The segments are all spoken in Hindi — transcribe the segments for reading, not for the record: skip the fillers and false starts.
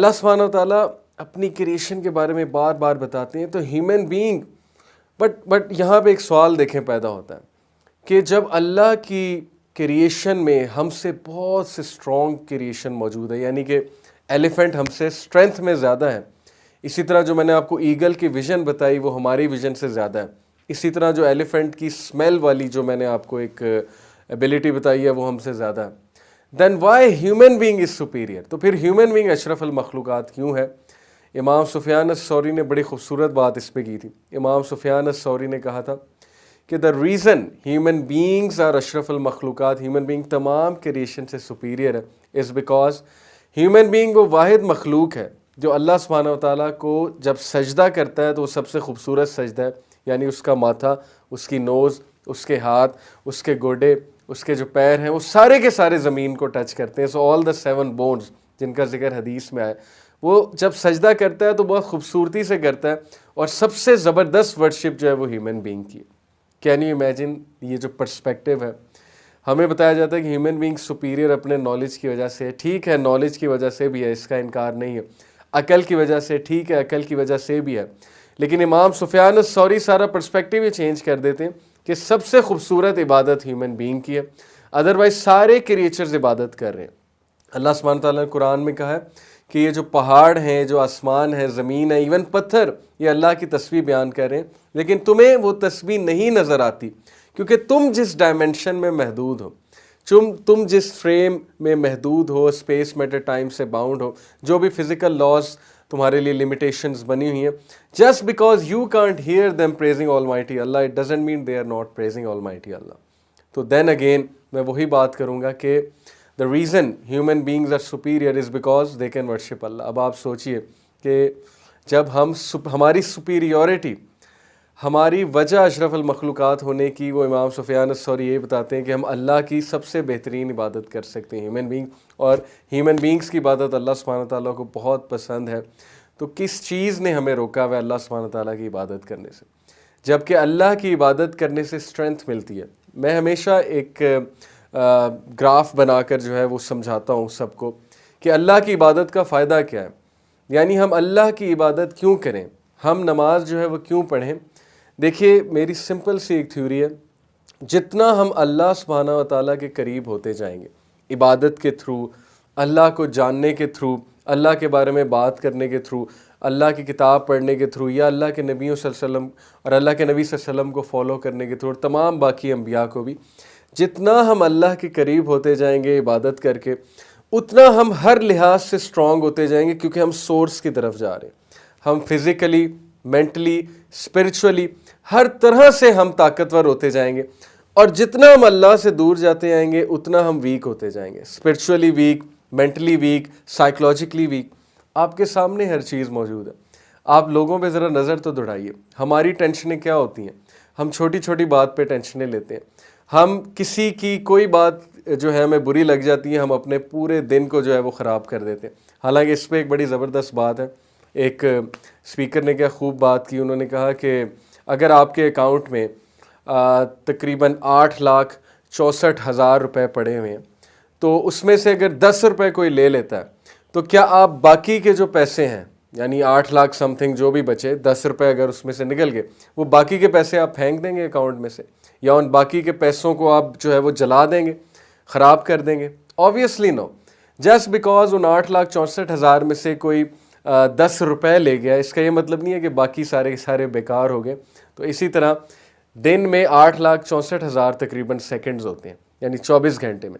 अल्लाह सुब्हानहू व तआला अपनी क्रिएशन के बारे में बार बार बताते हैं। तो ह्यूमन बीइंग बट यहाँ पे एक सवाल देखें पैदा होता है कि जब अल्लाह की क्रिएशन में हमसे बहुत से स्ट्रॉन्ग क्रिएशन मौजूद है, यानी कि एलिफेंट हमसे स्ट्रेंथ में ज़्यादा है, इसी तरह जो मैंने आपको ईगल की विज़न बताई वो हमारी विज़न से ज़्यादा है, इसी तरह जो एलिफेंट की स्मेल वाली जो मैंने आपको एक एबिलिटी बताई है वो हमसे ज़्यादा है, then why human being is superior. तो फिर ह्यूमन बीइंग अशरफुल मखलूक़ात क्यों है? इमाम सुफियान अस-सौरी ने बड़ी खूबसूरत बात इस पे की थी। इमाम सुफियान अस-सौरी ने कहा था कि the reason human beings are अशरफुल मखलूक़ात, ह्यूमन बीइंग तमाम क्रिएशन से सुपीरियर है, इज़ बिकॉज ह्यूमन बीइंग वो वाहिद मखलूक है जो अल्लाह सुब्हानहू व तआला को जब सजदा करता है तो वो सबसे खूबसूरत सजदा है, यानी उसका माथा, उसकी नोज़, उसके हाथ, उसके गोडे, उसके जो पैर हैं वो सारे के सारे ज़मीन को टच करते हैं। सो ऑल द 7 बोन्स जिनका जिक्र हदीस में आया, वो जब सजदा करता है तो बहुत खूबसूरती से करता है, और सबसे ज़बरदस्त वर्शिप जो है वो ह्यूमन बीइंग की। Can you imagine? ये जो पर्सपेक्टिव है, हमें बताया जाता है कि ह्यूमन बीइंग सुपीरियर अपने नॉलेज की वजह से, ठीक है नॉलेज की वजह से भी है, इसका इनकार नहीं है, अकल की वजह से, ठीक है अकल की वजह से भी है, लेकिन इमाम सुफियान अस-सौरी सारा पर्सपेक्टिव ही चेंज कर देते हैं कि सबसे खूबसूरत इबादत ह्यूमन बीइंग की है, अदरवाइज सारे क्रिएचर्स इबादत कर रहे हैं। अल्लाह सुब्हानहू व तआला ने कुरान में कहा है कि ये जो पहाड़ हैं, जो आसमान है, ज़मीन है, इवन पत्थर, ये अल्लाह की तस्बीह बयान कर रहे हैं, लेकिन तुम्हें वो तस्बीह नहीं नज़र आती क्योंकि तुम जिस डायमेंशन में महदूद हो, तुम जिस फ्रेम में महदूद हो, स्पेस मैटर टाइम से बाउंड हो, जो भी फिज़िकल लॉज तुम्हारे लिए लिमिटेशंस बनी हुई हैं, just because you can't hear them praising almighty Allah, it doesn't mean they are not praising almighty Allah. तो देन अगेन मैं वही बात करूँगा कि the reason human beings are superior is because they can worship Allah. अब आप सोचिए कि जब हमारी सुपीरियॉरिटी, हमारी वजह अशरफुल मखलूक़ात होने की, वो इमाम सुफियान अस-सौरी ये बताते हैं कि हम अल्लाह की सबसे बेहतरीन इबादत कर सकते हैं ह्यूमन बींग, और ह्यूमन बींग्स की इबादत अल्लाह सुब्हानहू व तआला को बहुत पसंद है। तो किस चीज़ ने हमें रोका हुआ है अल्लाह सुब्हानहू व तआला की इबादत करने से, जबकि अल्लाह की इबादत करने से स्ट्रेंथ मिलती है। मैं हमेशा एक ग्राफ बनाकर जो है वो समझाता हूँ सबको कि अल्लाह की इबादत का फ़ायदा क्या है, यानी हम अल्लाह की इबादत क्यों करें, हम नमाज जो है वो क्यों पढ़ें। देखिए मेरी सिंपल सी एक थ्योरी है, जितना हम अल्लाह सुब्हानहू व तआला के करीब होते जाएंगे इबादत के थ्रू, अल्लाह को जानने के थ्रू, अल्लाह के बारे में बात करने के थ्रू, अल्लाह की किताब पढ़ने के थ्रू, या अल्लाह के नबी सल्लल्लाहु अलैहि वसल्लम और अल्लाह के नबी सल्लल्लाहु अलैहि वसल्लम को फॉलो करने के थ्रू, और तमाम बाकी अम्बिया को भी, जितना हम अल्लाह के करीब होते जाएंगे इबादत करके, उतना हम हर लिहाज से स्ट्रॉन्ग होते जाएंगे, क्योंकि हम सोर्स की तरफ जा रहे हैं। हम फिज़िकली, मेंटली, स्पिरिचुअली, हर तरह से हम ताकतवर होते जाएंगे, और जितना हम अल्लाह से दूर जाते आएंगे उतना हम वीक होते जाएंगे, spiritually weak, mentally weak, psychologically weak. आपके सामने हर चीज़ मौजूद है, आप लोगों पे ज़रा नज़र तो दौड़ाइए। हमारी टेंशनें क्या होती हैं? हम छोटी छोटी बात पे टेंशनें लेते हैं, हम किसी की कोई बात जो है हमें बुरी लग जाती है, हम अपने पूरे दिन को जो है वो ख़राब कर देते हैं। हालांकि इस पर एक बड़ी ज़बरदस्त बात है, एक स्पीकर ने क्या खूब बात की, उन्होंने कहा कि अगर आपके अकाउंट में तकरीबन 8,64,000 रुपये पड़े हुए हैं, तो उसमें से अगर 10 रुपये कोई ले लेता है, तो क्या आप बाकी के जो पैसे हैं, यानी 8 लाख समथिंग जो भी बचे, 10 रुपये अगर उसमें से निकल गए, वो बाकी के पैसे आप फेंक देंगे अकाउंट में से, या उन बाकी के पैसों को आप जो है वो जला देंगे, ख़राब कर देंगे? Obviously no. जस्ट बिकॉज उन 8,64,000 में से कोई 10 रुपये ले गया, इसका ये मतलब नहीं है कि बाकी सारे सारे बेकार हो गए। तो इसी तरह दिन में 8,64,000 तकरीबन सेकंड्स होते हैं, यानी 24 घंटे में।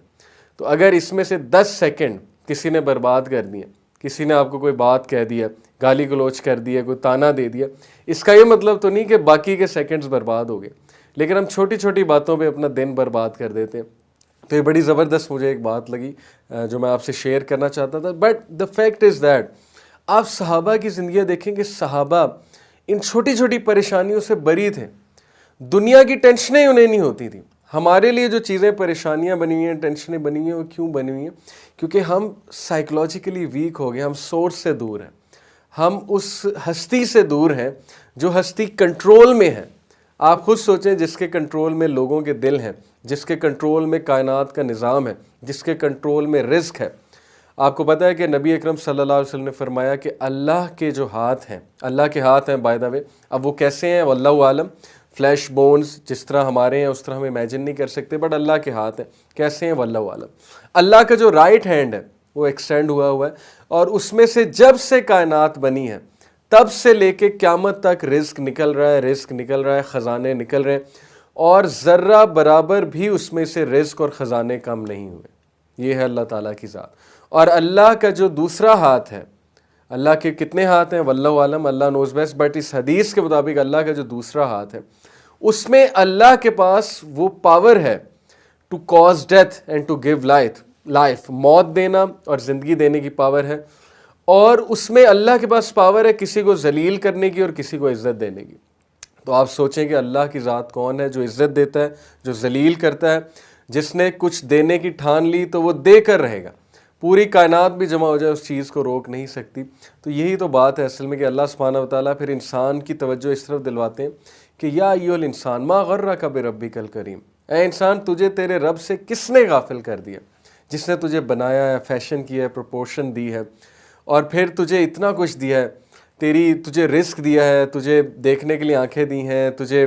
तो अगर इसमें से 10 सेकंड किसी ने बर्बाद कर दिए, किसी ने आपको कोई बात कह दिया, गाली गलोच कर दिया, कोई ताना दे दिया, इसका ये मतलब तो नहीं कि बाकी के सेकंड्स बर्बाद हो गए, लेकिन हम छोटी छोटी बातों पे अपना दिन बर्बाद कर देते हैं। तो ये बड़ी ज़बरदस्त मुझे एक बात लगी जो मैं आपसे शेयर करना चाहता था। But the fact is that आप सहाबा की ज़िंदगी देखेंगे, सहाबा इन छोटी छोटी परेशानियों से बरी थे, दुनिया की टेंशनें उन्हें नहीं होती थी। हमारे लिए जो चीज़ें परेशानियां बनी हुई हैं, टेंशनें बनी हुई हैं, वो क्यों बनी हुई हैं? क्योंकि हम साइकोलॉजिकली वीक हो गए, हम सोर्स से दूर हैं, हम उस हस्ती से दूर हैं जो हस्ती कंट्रोल में है। आप खुद सोचें, जिसके कंट्रोल में लोगों के दिल हैं, जिसके कंट्रोल में कायनात का निज़ाम है, जिसके कंट्रोल में रिज़्क है, आपको पता है कि नबी अकरम सल्लल्लाहु अलैहि वसल्लम ने फरमाया कि अल्लाह के जो हाथ हैं, अल्लाह के हाथ हैं बाय द वे, अब वो कैसे हैं वल्लाहु आलम, फ्लैश बोन्स जिस तरह हमारे हैं उस तरह हम इमेजिन नहीं कर सकते, बट अल्लाह के हाथ हैं कैसे हैं वल्लाहु आलम। अल्लाह का जो राइट हैंड है वो एक्सटेंड हुआ है और उसमें से जब से कायनात बनी है तब से लेके क़यामत तक रिस्क निकल रहा है, रिस्क निकल रहा है, ख़जाने निकल रहे हैं और ज़र्रा बराबर भी उसमें से रिस्क और ख़जाने कम नहीं हुए। ये है अल्लाह ताला की ज़ात। और अल्लाह का जो दूसरा हाथ है, अल्लाह के कितने हाथ हैं वल्लाहु आलम, अल्लाह नोज़ बेस्ट, बट इस हदीस के मुताबिक अल्लाह का जो दूसरा हाथ है उसमें अल्लाह के पास वो पावर है to cause death and to give life, मौत देना और ज़िंदगी देने की पावर है। और उसमें अल्लाह के पास पावर है किसी को जलील करने की और किसी को इज़्ज़त देने की। तो आप सोचें कि अल्लाह की ज़ात कौन है जो इज़्ज़त देता है, जो जलील करता है, जिसने कुछ देने की ठान ली तो वो दे कर रहेगा, पूरी कायनात भी जमा हो जाए उस चीज़ को रोक नहीं सकती। तो यही तो बात है असल में कि अल्लाह सुब्हानहू व तआला फिर इंसान की तवज्जो इस तरफ दिलवाते हैं कि या अय्युहल इंसान मा गर्रका बिरब्बिकल करीम, ऐ इंसान तुझे तेरे रब से किसने गाफिल कर दिया, जिसने तुझे बनाया है, फैशन किया है, प्रोपोर्शन दी है और फिर तुझे इतना कुछ दिया है, तुझे रिस्क दिया है, तुझे देखने के लिए आंखें दी हैं, तुझे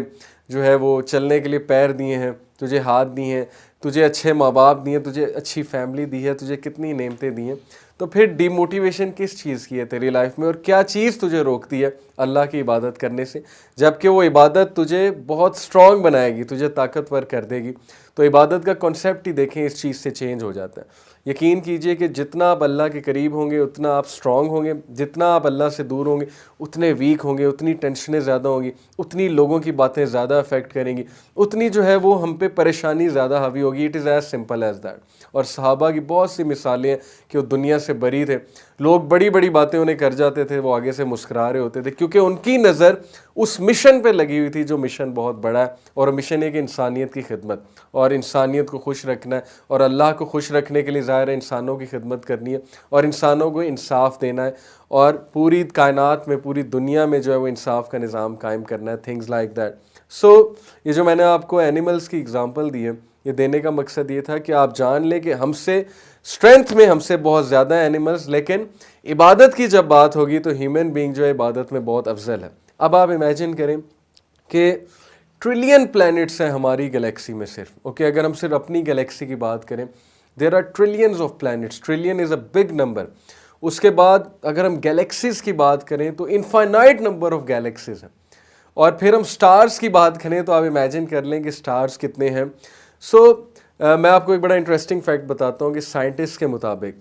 जो है वो चलने के लिए पैर दिए हैं, तुझे हाथ दिए हैं, तुझे अच्छे माँ बाप दिए हैं, तुझे अच्छी फैमिली दी है, तुझे कितनी नेमतें दी हैं। तो फिर डिमोटिवेशन किस चीज़ की है तेरी लाइफ में और क्या चीज़ तुझे रोकती है अल्लाह की इबादत करने से, जबकि वो इबादत तुझे बहुत स्ट्रॉन्ग बनाएगी, तुझे ताकतवर कर देगी। तो इबादत का कॉन्सेप्ट ही देखें इस चीज़ से चेंज हो जाता है। यकीन कीजिए कि जितना आप अल्लाह के करीब होंगे उतना आप स्ट्रॉन्ग होंगे, जितना आप अल्लाह से दूर होंगे उतने वीक होंगे, उतनी टेंशनें ज़्यादा होंगी, उतनी लोगों की बातें ज़्यादा अफेक्ट करेंगी, उतनी जो है वो हम पे परेशानी ज़्यादा हावी होगी। It is as simple as that. और सहाबा की बहुत सी मिसालें हैं कि वो दुनिया से बरी थे, लोग बड़ी बड़ी बातें उन्हें कर जाते थे, वो आगे से मुस्कुरा रहे होते थे क्योंकि उनकी नज़र उस मिशन पे लगी हुई थी जो मिशन बहुत बड़ा है। और मिशन है कि इंसानियत की खिदमत और इंसानियत को खुश रखना है और अल्लाह को खुश रखने के लिए ज़ाहिर है इंसानों की खिदमत करनी है और इंसानों को इंसाफ देना है और पूरी कायनात में, पूरी दुनिया में जो है वो इंसाफ का निज़ाम कायम करना है, थिंग्स लाइक दैट। सो ये जो मैंने आपको एनिमल्स की एग्जांपल दी है, ये देने का मकसद ये था कि आप जान लें कि हमसे स्ट्रेंथ में हमसे बहुत ज़्यादा है एनिमल्स, लेकिन इबादत की जब बात होगी तो ह्यूमन बीइंग जो है इबादत में बहुत अफजल है। अब आप इमेजिन करें कि ट्रिलियन प्लैनेट्स हैं हमारी गैलेक्सी में सिर्फ, ओके, अगर हम सिर्फ अपनी गैलेक्सी की बात करें, there are trillions of planets, trillion is a big number. उसके बाद अगर हम गैलेक्सीज़ की बात करें तो इनफाइनाइट नंबर ऑफ गैलेक्सीज़ हैं और फिर हम स्टार्स की बात करें तो आप इमेजिन कर लें कि स्टार्स कितने हैं। मैं आपको एक बड़ा इंटरेस्टिंग फैक्ट बताता हूँ कि साइंटिस्ट के मुताबिक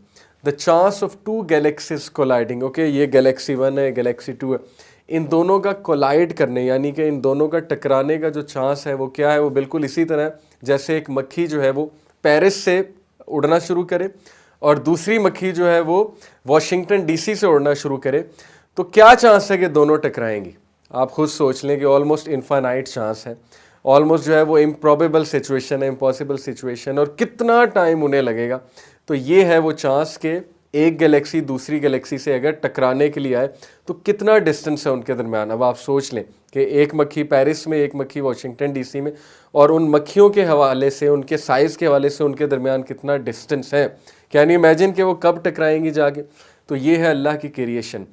the chance of two galaxies colliding, okay, ये गैलेक्सी 1 है, गैलेक्सी 2 है, इन दोनों का कोलाइड करने यानी कि इन दोनों का टकराने का जो चांस है वो क्या है, वो बिल्कुल इसी तरह है जैसे एक मक्खी जो है वो पेरिस से उड़ना शुरू करे और दूसरी मक्खी जो है वो वाशिंगटन डीसी से उड़ना शुरू करे। तो क्या चांस है कि दोनों टकराएंगी? आप खुद सोच लें कि ऑलमोस्ट इनफाइनाइट चांस है, ऑलमोस्ट जो है वो इम्प्रॉबेबल सिचुएशन है, इम्पॉसिबल सिचुएशन, और कितना टाइम उन्हें लगेगा। तो ये है वो चांस के एक गैलेक्सी दूसरी गैलेक्सी से अगर टकराने के लिए आए तो कितना डिस्टेंस है उनके दरमियान। अब आप सोच लें कि एक मक्खी पेरिस में, एक मक्खी वाशिंगटन डीसी में, और उन मक्खियों के हवाले से, उनके साइज़ के हवाले से उनके दरमियान कितना डिस्टेंस है। कैन यू इमेजिन कि वो कब टकराएंगी जाके? तो ये है अल्लाह की क्रिएशन।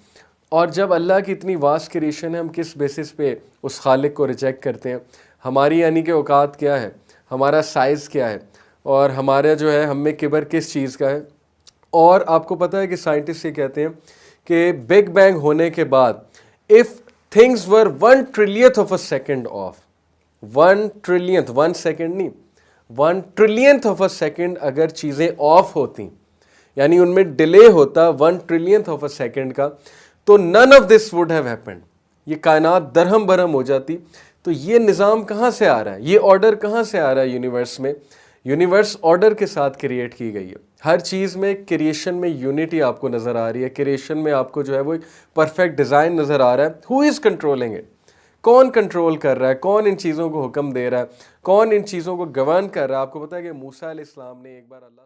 और जब अल्लाह की इतनी वास्ट क्रिएशन है, हम किस बेसिस पे उस खालिक को रिजेक्ट करते हैं? हमारी यानी कि औकात क्या है, हमारा साइज़ क्या है, और हमारा जो है हम में किबर किस चीज़ का है। और आपको पता है कि साइंटिस्ट ये कहते हैं कि बिग बैंग होने के बाद if things were 1 trillionth of a second of, 1 trillionth, 1 second नहीं, 1 ट्रिलियंथ ऑफ अ सेकेंड अगर चीज़ें ऑफ होती, यानी उनमें डिले होता 1 ट्रिलियंथ ऑफ अ सेकेंड का, तो none of this would have happened, ये कायनात दरहम बरहम हो जाती। तो ये निज़ाम कहाँ से आ रहा है, ये ऑर्डर कहाँ से आ रहा है यूनिवर्स में? यूनिवर्स ऑर्डर के साथ क्रिएट की गई है। हर चीज़ में क्रिएशन में यूनिटी आपको नज़र आ रही है, क्रिएशन में आपको जो है वो एक परफेक्ट डिज़ाइन नज़र आ रहा है। Who is controlling it? कौन कंट्रोल कर रहा है? कौन इन चीज़ों को हुक्म दे रहा है? कौन इन चीज़ों को गवर्न कर रहा है? आपको पता है कि मूसा अलैहिस्सलाम ने एक बार अल्लाह